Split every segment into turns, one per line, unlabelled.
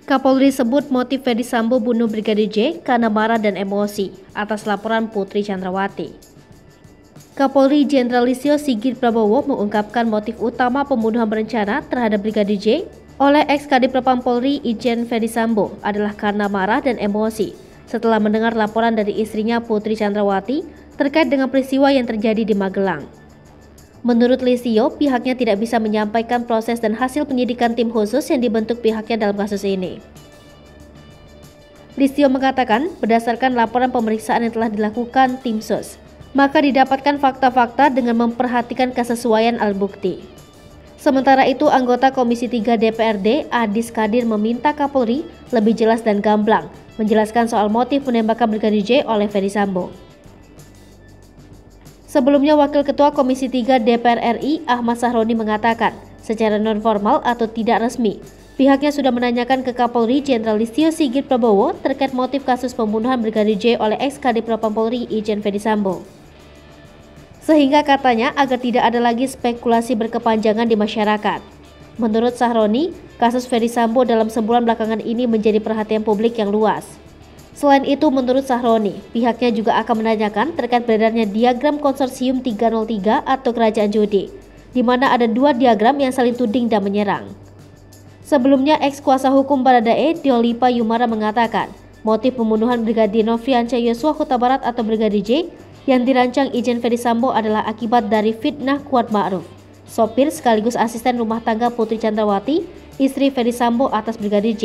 Kapolri sebut motif Ferdy Sambo bunuh Brigadir J karena marah dan emosi atas laporan Putri Chandrawati. Kapolri Jenderal Listio Sigit Prabowo mengungkapkan motif utama pembunuhan berencana terhadap Brigadir J oleh ex-Kadif Propam Polri Irjen Ferdy Sambo adalah karena marah dan emosi setelah mendengar laporan dari istrinya Putri Chandrawati terkait dengan peristiwa yang terjadi di Magelang. Menurut Listio, pihaknya tidak bisa menyampaikan proses dan hasil penyidikan tim khusus yang dibentuk pihaknya dalam kasus ini. Listio mengatakan, berdasarkan laporan pemeriksaan yang telah dilakukan tim sus, maka didapatkan fakta-fakta dengan memperhatikan kesesuaian alat bukti. Sementara itu, anggota Komisi 3 DPRD Adis Kadir meminta Kapolri lebih jelas dan gamblang menjelaskan soal motif penembakan Brigadir J oleh Ferdy Sambo. Sebelumnya, Wakil Ketua Komisi 3 DPR RI Ahmad Sahroni mengatakan, secara non-formal atau tidak resmi, pihaknya sudah menanyakan ke Kapolri Jenderal Listio Sigit Prabowo terkait motif kasus pembunuhan Brigadir J oleh ex-Kadif Propam Polri Irjen Ferdy Sambo. Sehingga katanya agar tidak ada lagi spekulasi berkepanjangan di masyarakat. Menurut Sahroni, kasus Ferdy Sambo dalam sebulan belakangan ini menjadi perhatian publik yang luas. Selain itu, menurut Sahroni, pihaknya juga akan menanyakan terkait beredarnya diagram konsorsium 303 atau kerajaan judi, di mana ada dua diagram yang saling tuding dan menyerang. Sebelumnya, ex-kuasa hukum Baradae, Diolipa Yumara mengatakan, motif pembunuhan Brigadir Nofriansyah Yosua Huta Barat atau Brigadir J yang dirancang Irjen Ferdy Sambo adalah akibat dari fitnah Kuat Ma'ruf, sopir sekaligus asisten rumah tangga Putri Chandrawati, istri Ferdy Sambo atas Brigadir J.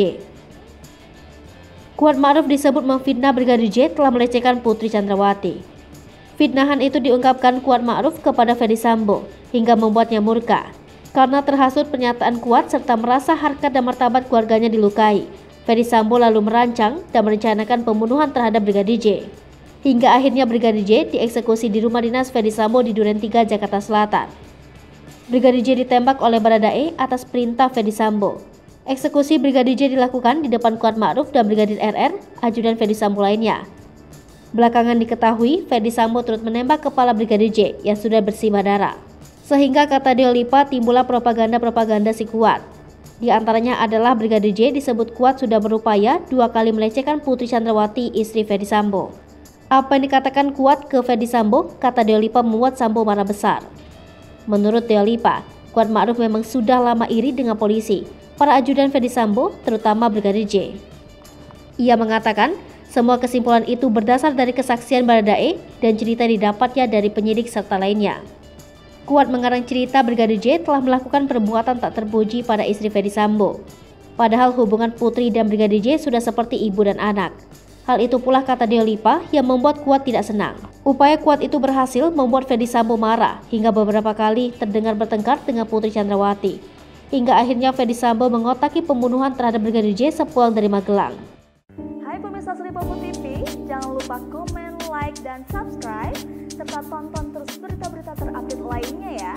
Kuat Ma'ruf disebut memfitnah Brigadir J telah melecehkan Putri Chandrawati. Fitnahan itu diungkapkan Kuat Ma'ruf kepada Ferdy Sambo hingga membuatnya murka. Karena terhasut pernyataan Kuat serta merasa harkat dan martabat keluarganya dilukai, Ferdy Sambo lalu merancang dan merencanakan pembunuhan terhadap Brigadir J. Hingga akhirnya Brigadir J dieksekusi di rumah dinas Ferdy Sambo di Duren 3, Jakarta Selatan. Brigadir J ditembak oleh Baradae atas perintah Ferdy Sambo. Eksekusi Brigadir J dilakukan di depan Kuat Ma'ruf dan Brigadir RR, ajudan Ferdy Sambo lainnya. Belakangan diketahui, Ferdy Sambo turut menembak kepala Brigadir J yang sudah bersimbah darah. Sehingga kata Diolipa timbullah propaganda si Kuat. Di antaranya adalah Brigadir J disebut Kuat sudah berupaya 2 kali melecehkan Putri Chandrawati, istri Ferdy Sambo. Apa yang dikatakan Kuat ke Ferdy Sambo, kata Diolipa membuat Sambo marah besar. Menurut Diolipa, Kuat Ma'ruf memang sudah lama iri dengan polisi, para ajudan Ferdy Sambo, terutama Brigadir J. Ia mengatakan, semua kesimpulan itu berdasar dari kesaksian Baradae dan cerita didapatnya dari penyidik serta lainnya. Kuat mengarang cerita Brigadir J telah melakukan perbuatan tak terpuji pada istri Ferdy Sambo. Padahal hubungan Putri dan Brigadir J sudah seperti ibu dan anak. Hal itu pula kata Diolipa yang membuat Kuat tidak senang. Upaya Kuat itu berhasil membuat Ferdy Sambo marah hingga beberapa kali terdengar bertengkar dengan Putri Chandrawati. Hingga akhirnya Ferdy Sambo mengotaki pembunuhan terhadap Brigadir J sepulang dari Magelang.
Hai pemirsa Selipopo TV, jangan lupa komen, like, dan subscribe, serta tonton terus berita-berita terupdate lainnya ya.